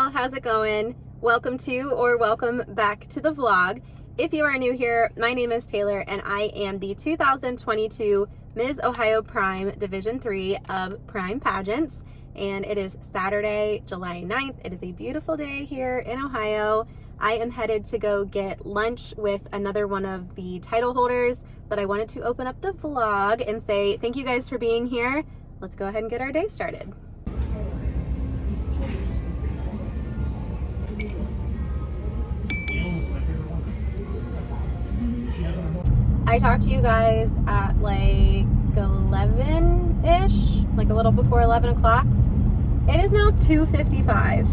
y'all, how's it going? Welcome to or welcome back to the vlog. If you are new here, my name is Taylor and I am the 2022 Ms. Ohio Prime Division 3 of Prime Pageants, and it is Saturday, July 9th. It is a beautiful day here in Ohio. I am headed to go get lunch with another one of the title holders, but I wanted to open up the vlog and say thank you guys for being here. Let's go ahead and get our day started. I talked to you guys at like 11-ish, like a little before 11 o'clock. It is now 2:55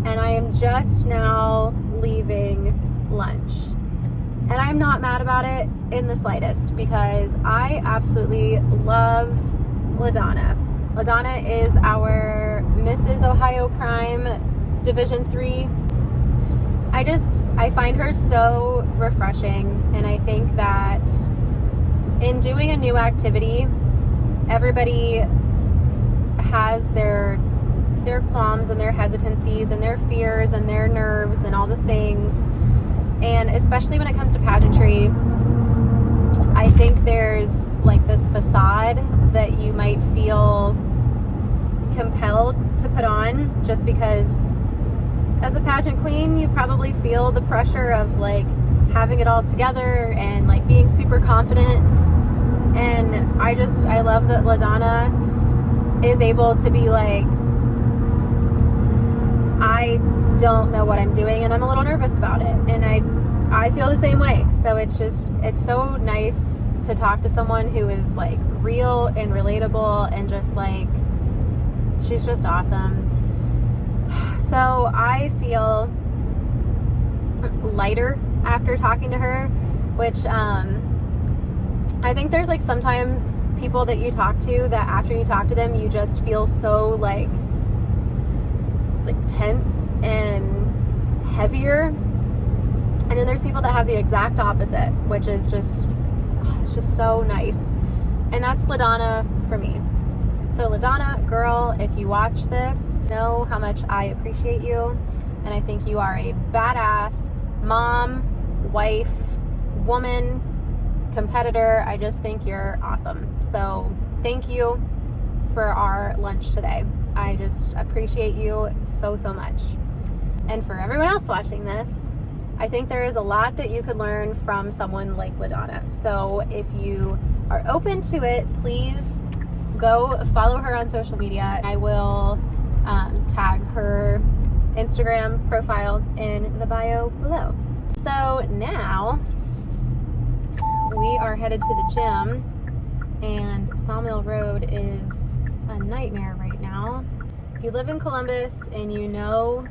and I am just now leaving lunch. And I'm not mad about it in the slightest because I absolutely love LaDonna. LaDonna is our Mrs. Ohio Prime Division 3. I find her so refreshing, and I think that in doing a new activity, everybody has their qualms and their hesitancies and their fears and their nerves and all the things. And especially when it comes to pageantry, I think there's like this facade that you might feel compelled to put on just because as a pageant queen, you probably feel the pressure of like having it all together and like being super confident. And I love that LaDonna is able to be like, I don't know what I'm doing and I'm a little nervous about it. And I feel the same way. So it's so nice to talk to someone who is like real and relatable and just like, she's just awesome. So I feel lighter after talking to her, which I think there's like sometimes people that you talk to that after you talk to them, you just feel so like tense and heavier. And then there's people that have the exact opposite, which is it's just so nice. And that's LaDonna for me. So LaDonna, girl, if you watch this, know how much I appreciate you. And I think you are a badass mom, wife, woman, competitor. I just think you're awesome. So thank you for our lunch today. I just appreciate you so much. And for everyone else watching this, I think there is a lot that you could learn from someone like LaDonna. So if you are open to it, please go follow her on social media. I will tag her Instagram profile in the bio below. So now we are headed to the gym, and Sawmill Road is a nightmare right now. If you live in Columbus and you know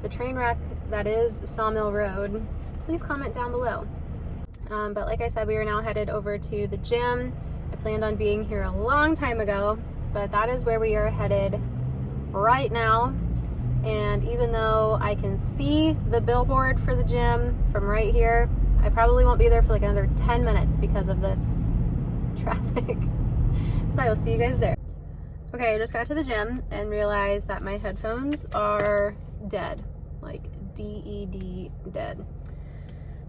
the train wreck that is Sawmill Road, please comment down below. But like I said, we are now headed over to the gym. I planned on being here a long time ago, but that is where we are headed right now. And even though I can see the billboard for the gym from right here, I probably won't be there for like another 10 minutes because of this traffic. So I will see you guys there. Okay, I just got to the gym and realized that my headphones are dead, like DED dead.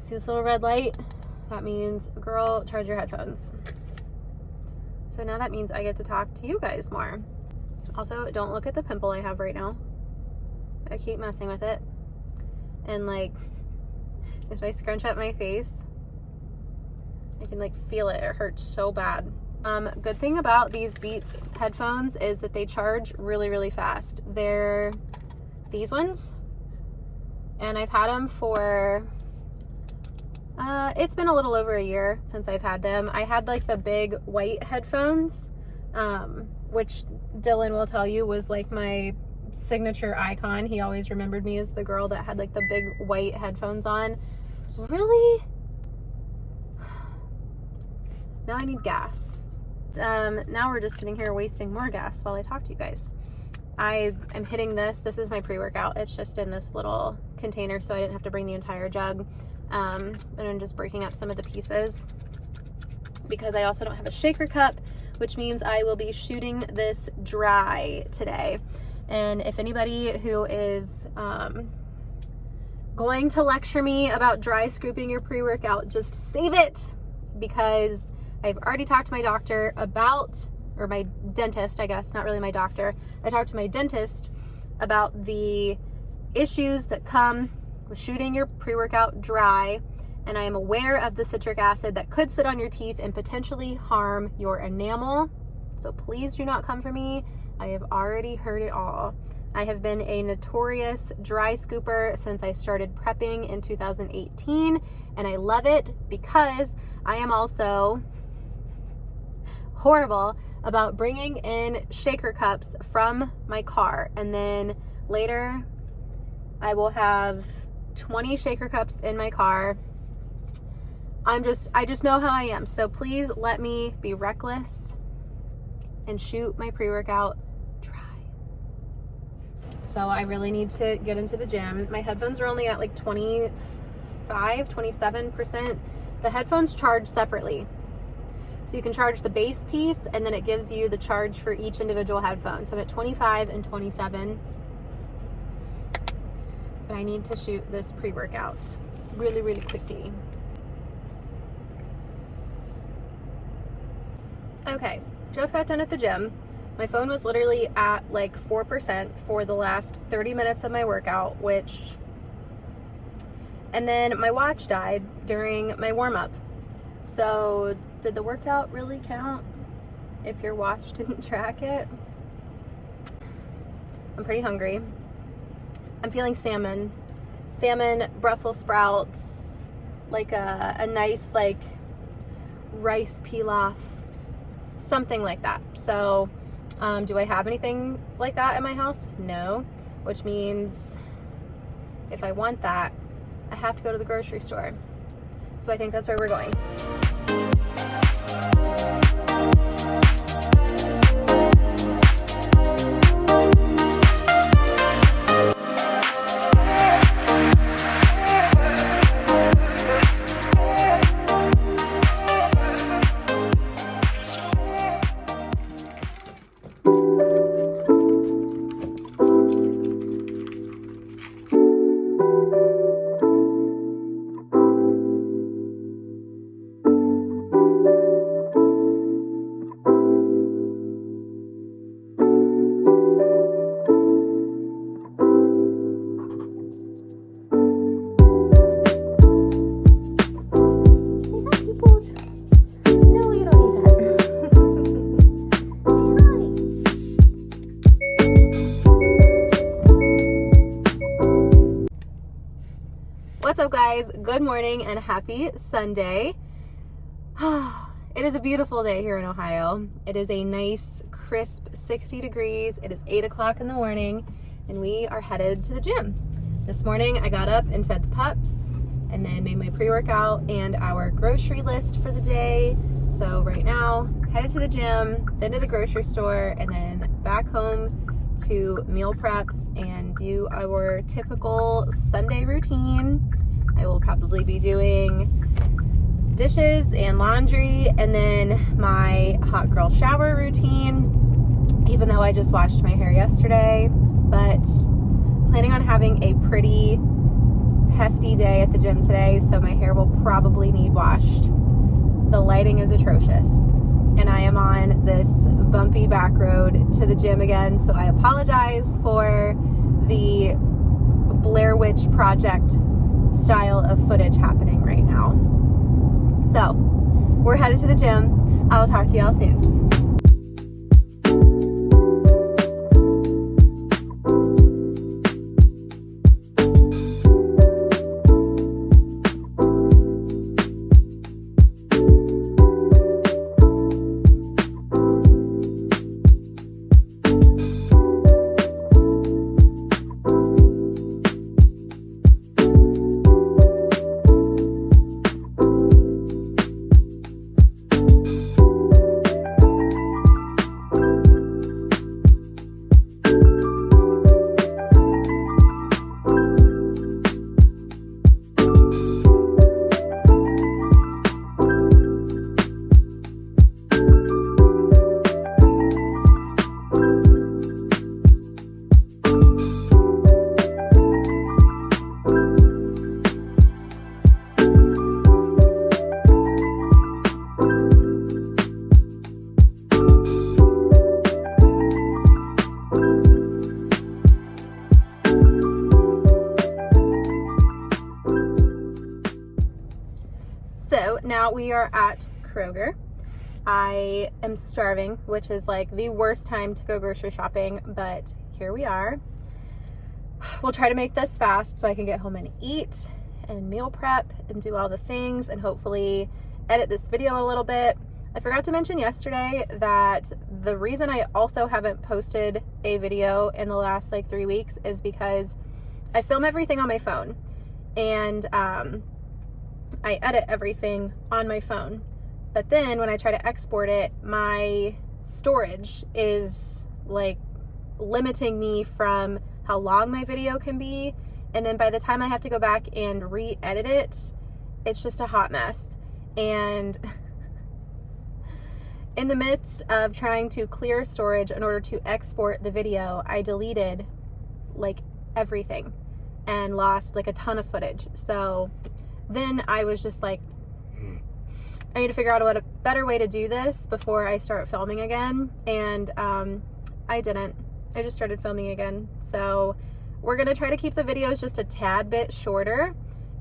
See this little red light? That means, girl, charge your headphones. So now that means I get to talk to you guys more. Also, don't look at the pimple I have right now. I keep messing with it. And like, if I scrunch up my face, I can like feel it. It hurts so bad. Good thing about these Beats headphones is that they charge really fast. They're these ones. And I've had them for it's been a little over a year since I've had them. I had like the big white headphones, which Dylan will tell you was like my signature icon. He always remembered me as the girl that had like the big white headphones on. Really? Now I need gas. Now we're just sitting here wasting more gas while I talk to you guys. I am hitting this. This is my pre-workout. It's just in this little container, so I didn't have to bring the entire jug. And I'm just breaking up some of the pieces because I also don't have a shaker cup, which means I will be shooting this dry today. And if anybody who is going to lecture me about dry scooping your pre-workout, just save it, because I've already talked to my doctor about, or my dentist, I guess, not really my doctor. I talked to my dentist about the issues that come with shooting your pre-workout dry, and I am aware of the citric acid that could sit on your teeth and potentially harm your enamel. So please do not come for me. I have already heard it all. I have been a notorious dry scooper since I started prepping in 2018, and I love it because I am also horrible about bringing in shaker cups from my car, and then later I will have 20 shaker cups in my car. I just know how I am. So please let me be reckless and shoot my pre-workout dry. So I really need to get into the gym. My headphones are only at like 27%. The headphones charge separately. So you can charge the base piece, and then it gives you the charge for each individual headphone. So I'm at 25 and 27. But I need to shoot this pre-workout really, really quickly. Okay, just got done at the gym. My phone was literally at like 4% for the last 30 minutes of my workout, and then my watch died during my warm-up. So did the workout really count if your watch didn't track it? I'm pretty hungry. I'm feeling salmon, Brussels sprouts, like a nice like rice pilaf, something like that. So do I have anything like that in my house? No, which means if I want that, I have to go to the grocery store. So I think that's where we're going. What's up, guys? Good morning and happy Sunday. It is a beautiful day here in Ohio. It is a nice crisp 60 degrees. It is 8 o'clock in the morning and we are headed to the gym. This morning I got up and fed the pups and then made my pre-workout and our grocery list for the day. So right now, headed to the gym, then to the grocery store, and then back home to meal prep and do our typical Sunday routine. I will probably be doing dishes and laundry, and then my hot girl shower routine, even though I just washed my hair yesterday. But planning on having a pretty hefty day at the gym today, so my hair will probably need washed. The lighting is atrocious, and I am on this bumpy back road to the gym again, so I apologize for the Blair Witch Project style of footage happening right now. So we're headed to the gym. I'll talk to y'all soon. are at Kroger. I am starving, which is like the worst time to go grocery shopping, but here we are. We'll try to make this fast so I can get home and eat and meal prep and do all the things and hopefully edit this video a little bit. I forgot to mention yesterday that the reason I also haven't posted a video in the last like 3 weeks is because I film everything on my phone and I edit everything on my phone. But then when I try to export it, my storage is like limiting me from how long my video can be. And then by the time I have to go back and re-edit it, it's just a hot mess. And in the midst of trying to clear storage in order to export the video, I deleted like everything and lost like a ton of footage. So then I was just like, I need to figure out what a better way to do this before I start filming again. And I didn't. I just started filming again. So we're gonna try to keep the videos just a tad bit shorter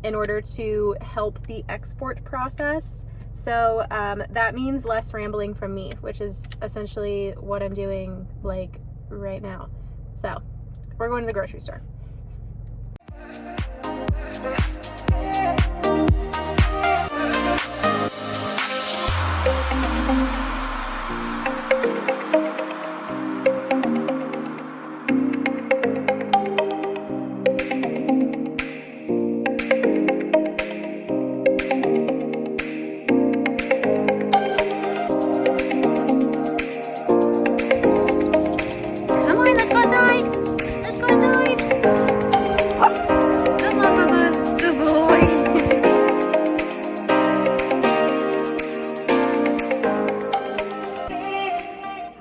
in order to help the export process. So that means less rambling from me, which is essentially what I'm doing like right now. So we're going to the grocery store.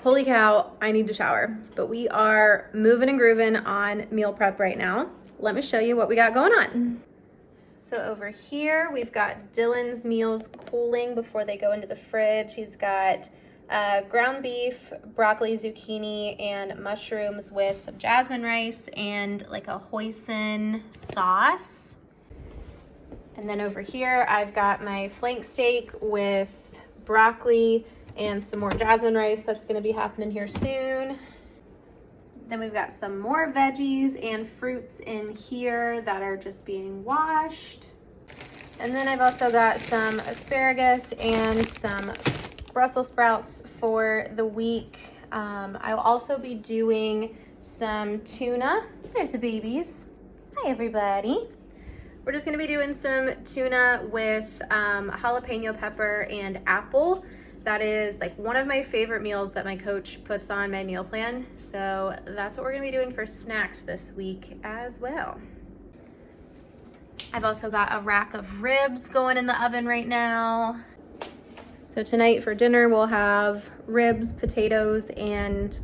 Holy cow, I need to shower, but we are moving and grooving on meal prep right now. Let me show you what we got going on. So over here, we've got Dylan's meals cooling before they go into the fridge. He's got ground beef, broccoli, zucchini, and mushrooms with some jasmine rice and like a hoisin sauce. And then over here, I've got my flank steak with broccoli and some more jasmine rice. That's gonna be happening here soon. Then we've got some more veggies and fruits in here that are just being washed. And then I've also got some asparagus and some Brussels sprouts for the week. I'll also be doing some tuna. There's the babies. Hi, everybody. We're just gonna be doing some tuna with jalapeno pepper and apple. That is like one of my favorite meals that my coach puts on my meal plan. So that's what we're gonna be doing for snacks this week as well. I've also got a rack of ribs going in the oven right now. So tonight for dinner, we'll have ribs, potatoes, and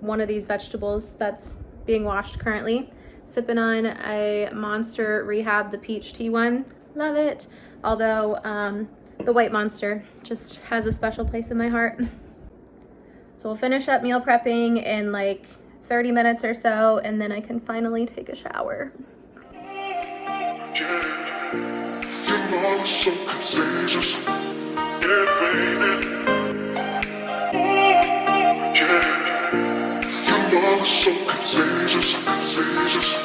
one of these vegetables that's being washed currently. Sipping on a Monster Rehab, the peach tea one. Love it. Although, the White Monster just has a special place in my heart. So we'll finish up meal prepping in like 30 minutes or so, and then I can finally take a shower. Your love is so contagious. Yeah, baby. Yeah. Your love is so contagious, contagious.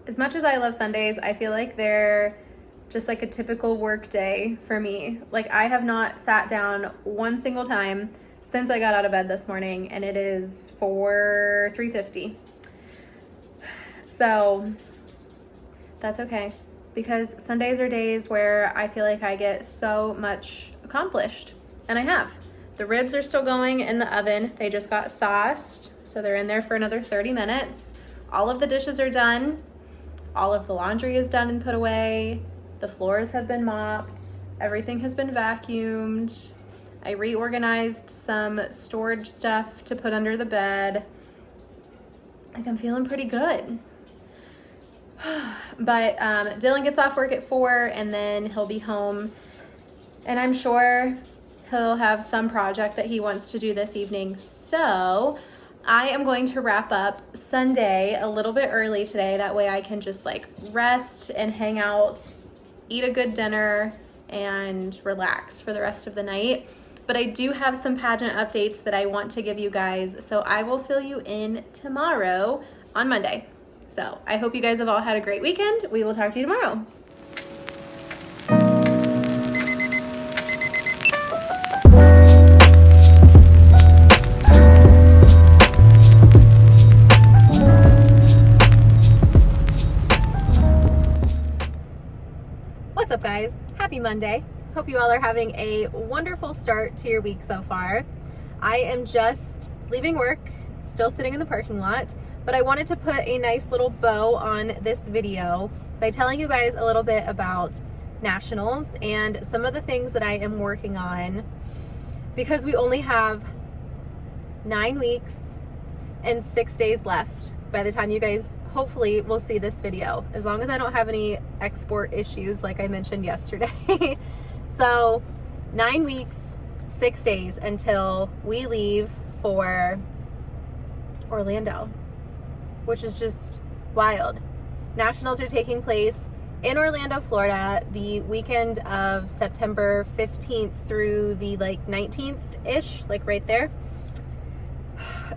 As much as I love Sundays, I feel like they're just like a typical work day for me. Like I have not sat down one single time since I got out of bed this morning, and it is 3:50. So that's okay, because Sundays are days where I feel like I get so much accomplished, and I have. The ribs are still going in the oven. They just got sauced, so they're in there for another 30 minutes. All of the dishes are done. All of the laundry is done and put away. The floors have been mopped. Everything has been vacuumed. I reorganized some storage stuff to put under the bed. Like I'm feeling pretty good. But Dylan gets off work at 4, and then he'll be home, and I'm sure He'll have some project that he wants to do this evening. So I am going to wrap up Sunday a little bit early today. That way I can just like rest and hang out, eat a good dinner, and relax for the rest of the night. But I do have some pageant updates that I want to give you guys, so I will fill you in tomorrow on Monday. So I hope you guys have all had a great weekend. We will talk to you tomorrow. What's up, guys? Happy Monday. Hope you all are having a wonderful start to your week so far. I am just leaving work, still sitting in the parking lot, but I wanted to put a nice little bow on this video by telling you guys a little bit about nationals and some of the things that I am working on, because we only have 9 weeks and 6 days left by the time you guys hopefully will see this video, as long as I don't have any export issues like I mentioned yesterday. So 9 weeks, 6 days until we leave for Orlando, which is just wild. Nationals are taking place in Orlando, Florida, the weekend of September 15th through the like 19th-ish, like right there.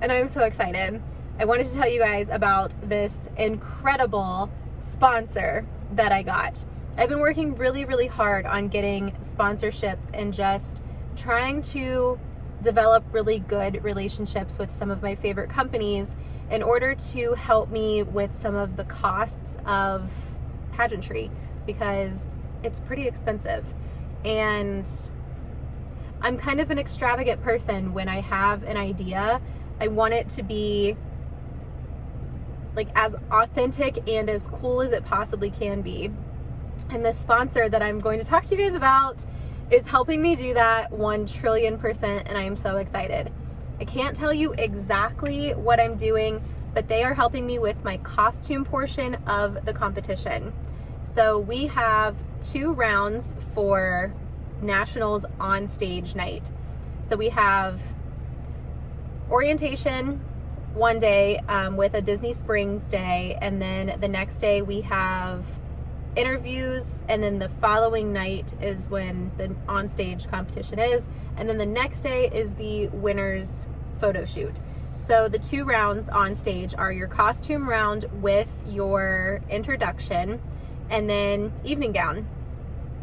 And I'm so excited. I wanted to tell you guys about this incredible sponsor that I got. I've been working really, really hard on getting sponsorships and just trying to develop really good relationships with some of my favorite companies in order to help me with some of the costs of pageantry, because it's pretty expensive. And I'm kind of an extravagant person. When I have an idea, I want it to be like as authentic and as cool as it possibly can be. And the sponsor that I'm going to talk to you guys about is helping me do that 1,000,000,000%, and I am so excited. I can't tell you exactly what I'm doing, but they are helping me with my costume portion of the competition. So we have 2 rounds for Nationals on stage night. So we have orientation one day with a Disney Springs day, and then the next day we have interviews, and then the following night is when the on-stage competition is, and then the next day is the winner's photo shoot. So the 2 rounds on stage are your costume round with your introduction, and then evening gown,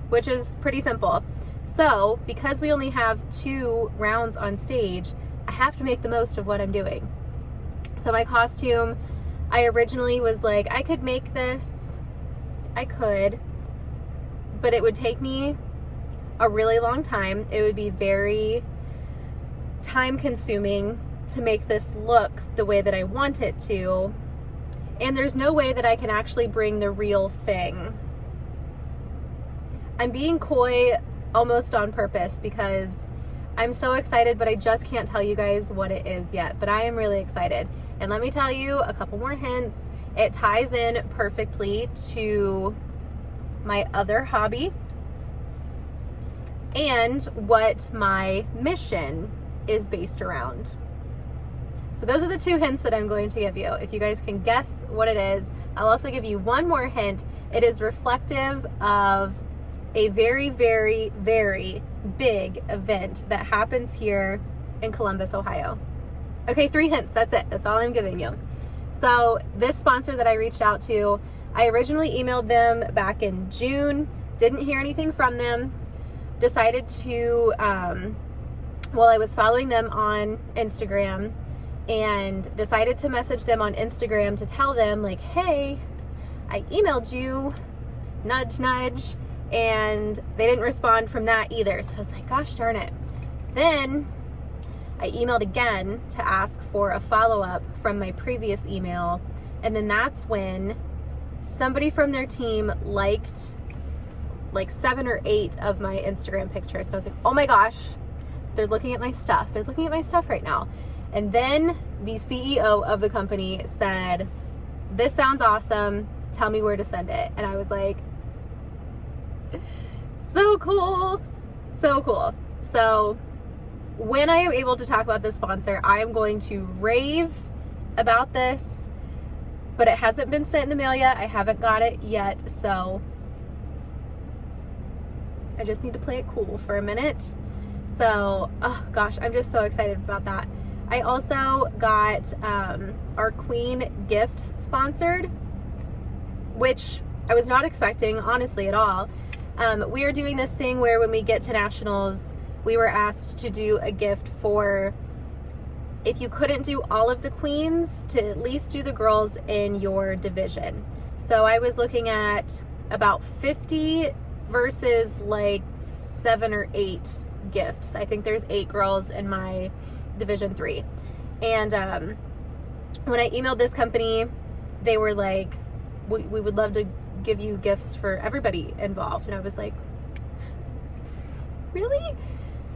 which is pretty simple. So because we only have 2 rounds on stage, I have to make the most of what I'm doing. So my costume, I originally was like, I could make this, I could, but it would take me a really long time. It would be very time consuming to make this look the way that I want it to. And there's no way that I can actually bring the real thing. I'm being coy almost on purpose because I'm so excited, but I just can't tell you guys what it is yet. But I am really excited. And let me tell you a couple more hints. It ties in perfectly to my other hobby and what my mission is based around. So those are the 2 hints that I'm going to give you. If you guys can guess what it is, I'll also give you one more hint. It is reflective of a very, very, very big event that happens here in Columbus, Ohio. Okay, 3 hints. That's it. That's all I'm giving you. So this sponsor that I reached out to, I originally emailed them back in June, didn't hear anything from them, decided to, well, I was following them on Instagram and decided to message them on Instagram to tell them like, hey, I emailed you, nudge, nudge, and they didn't respond from that either. So I was like, gosh darn it. Then I emailed again to ask for a follow-up from my previous email, and then that's when somebody from their team liked like 7 or 8 of my Instagram pictures. So I was like, oh my gosh, they're looking at my stuff. They're looking at my stuff right now. And then the CEO of the company said, this sounds awesome. Tell me where to send it. And I was like, so cool. So cool. So when I am able to talk about this sponsor, I am going to rave about this, but it hasn't been sent in the mail yet. I haven't got it yet, so I just need to play it cool for a minute. So, oh gosh, I'm just so excited about that. I also got our Queen gift sponsored, which I was not expecting, honestly, at all. We are doing this thing where when we get to nationals, we were asked to do a gift for, if you couldn't do all of the queens, to at least do the girls in your division. So I was looking at about 50 versus like 7 or 8 gifts. I think there's 8 girls in my division 3. And when I emailed this company, they were like, we would love to give you gifts for everybody involved. And I was like, really?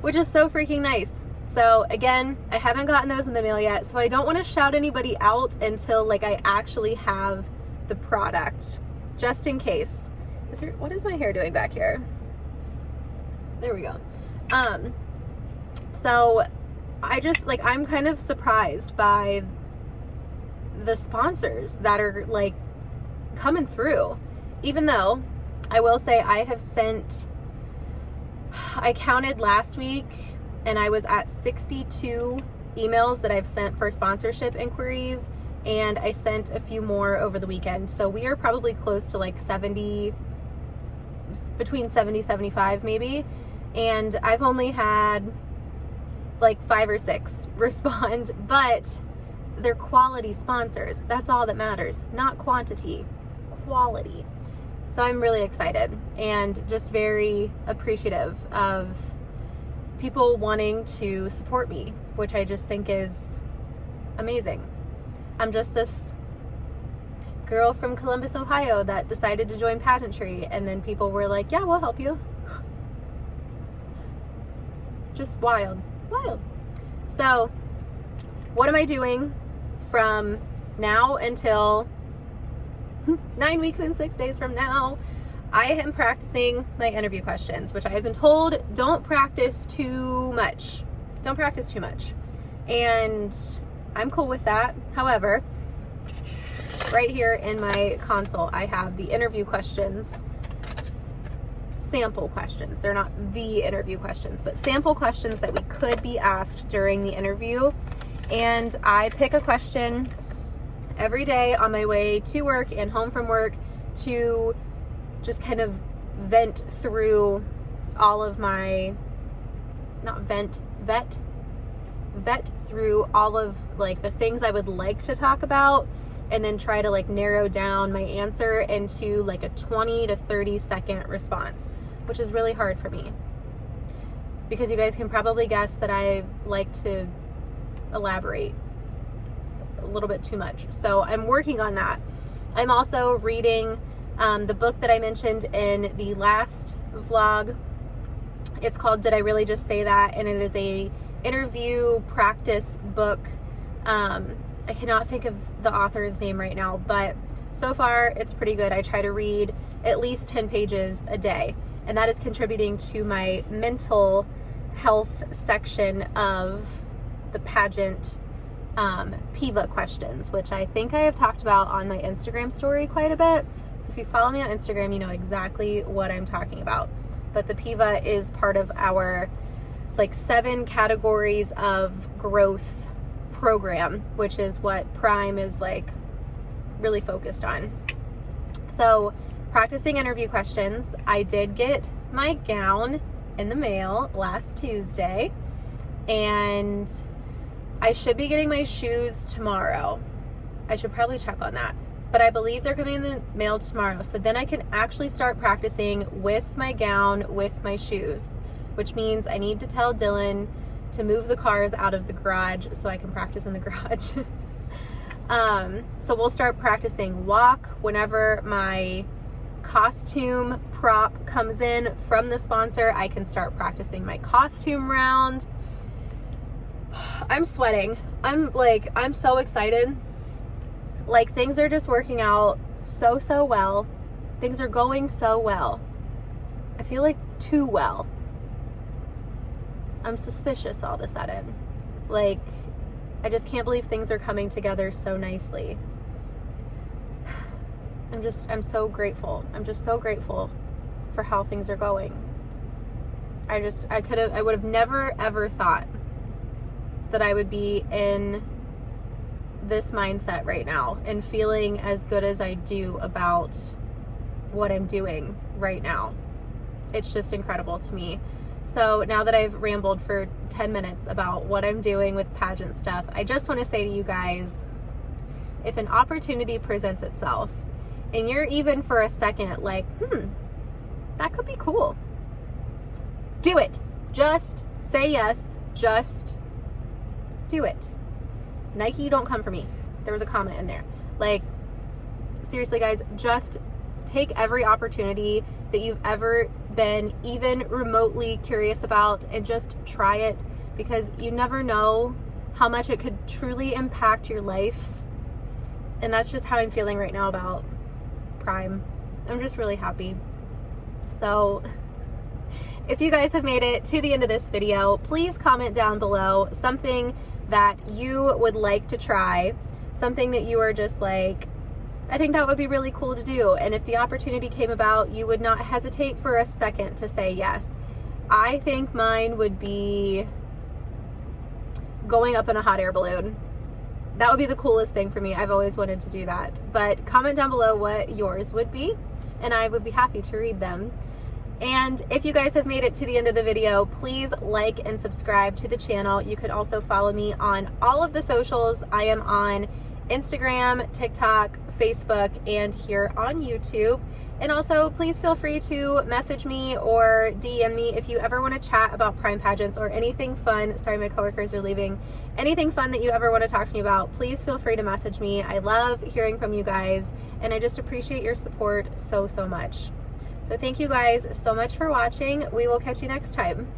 Which is so freaking nice. So again, I haven't gotten those in the mail yet, so I don't want to shout anybody out until like I actually have the product, just in case. What is my hair doing back here? There we go. So I just like, I'm kind of surprised by the sponsors that are like coming through, even though I will say I counted last week and I was at 62 emails that I've sent for sponsorship inquiries, and I sent a few more over the weekend. So we are probably close to like 70, between 70, 75 maybe. And I've only had like 5 or 6 respond, but they're quality sponsors. That's all that matters, not quantity, quality. So I'm really excited and just very appreciative of people wanting to support me, which I just think is amazing. I'm just this girl from Columbus, Ohio that decided to join pageantry, and then people were like, yeah, we'll help you. Just wild. So what am I doing from now until 9 weeks and 6 days from now? I am practicing my interview questions, which I have been told don't practice too much. Don't practice too much. And I'm cool with that. However, right here in my console, I have the interview questions, sample questions. They're not the interview questions, but sample questions that we could be asked during the interview. And I pick a question every day on my way to work and home from work to just kind of vent through all of my, vet through all of like the things I would like to talk about, and then try to like narrow down my answer into like a 20 to 30 second response, which is really hard for me because you guys can probably guess that I like to elaborate a little bit too much. So I'm working on that. I'm also reading the book that I mentioned in the last vlog. It's called Did I Really Just Say That? And it is a interview practice book. I cannot think of the author's name right now, but so far it's pretty good. I try to read at least 10 pages a day, and that is contributing to my mental health section of the pageant PIVA questions, which I think I have talked about on my Instagram story quite a bit. So if you follow me on Instagram, you know exactly what I'm talking about. But the PIVA is part of our like 7 categories of growth program, which is what Prime is like really focused on. So practicing interview questions. I did get my gown in the mail last Tuesday, and I should be getting my shoes tomorrow. I should probably check on that, but I believe they're coming in the mail tomorrow. So then I can actually start practicing with my gown, with my shoes, which means I need to tell Dylan to move the cars out of the garage so I can practice in the garage. So we'll start practicing walk whenever my costume prop comes in from the sponsor. I can start practicing my costume round. I'm sweating. I'm so excited. Like, things are just working out so well. Things are going so well. I feel like too well. I'm suspicious all of a sudden. Like, I just can't believe things are coming together so nicely. I'm so grateful. I'm just so grateful for how things are going. I would have never ever thought that I would be in this mindset right now and feeling as good as I do about what I'm doing right now. It's just incredible to me. So now that I've rambled for 10 minutes about what I'm doing with pageant stuff, I just want to say to you guys, if an opportunity presents itself and you're even for a second like, that could be cool, do it. Just say yes. Just do it. Nike, don't come for me. There was a comment in there. Like, seriously, guys, just take every opportunity that you've ever been even remotely curious about and just try it, because you never know how much it could truly impact your life. And that's just how I'm feeling right now about Prime. I'm just really happy. So if you guys have made it to the end of this video, please comment down below something that you would like to try, something that you are just like, I think that would be really cool to do. And if the opportunity came about, you would not hesitate for a second to say yes. I think mine would be going up in a hot air balloon. That would be the coolest thing for me. I've always wanted to do that. But comment down below what yours would be, and I would be happy to read them. And if you guys have made it to the end of the video, please like and subscribe to the channel. You can also follow me on all of the socials. I am on Instagram, TikTok, Facebook, and here on YouTube. And also, please feel free to message me or DM me if you ever want to chat about Prime pageants or anything fun. Sorry, my coworkers are leaving. Anything fun that you ever want to talk to me about, please feel free to message me. I love hearing from you guys, and I just appreciate your support so, so much. So thank you guys so much for watching. We will catch you next time.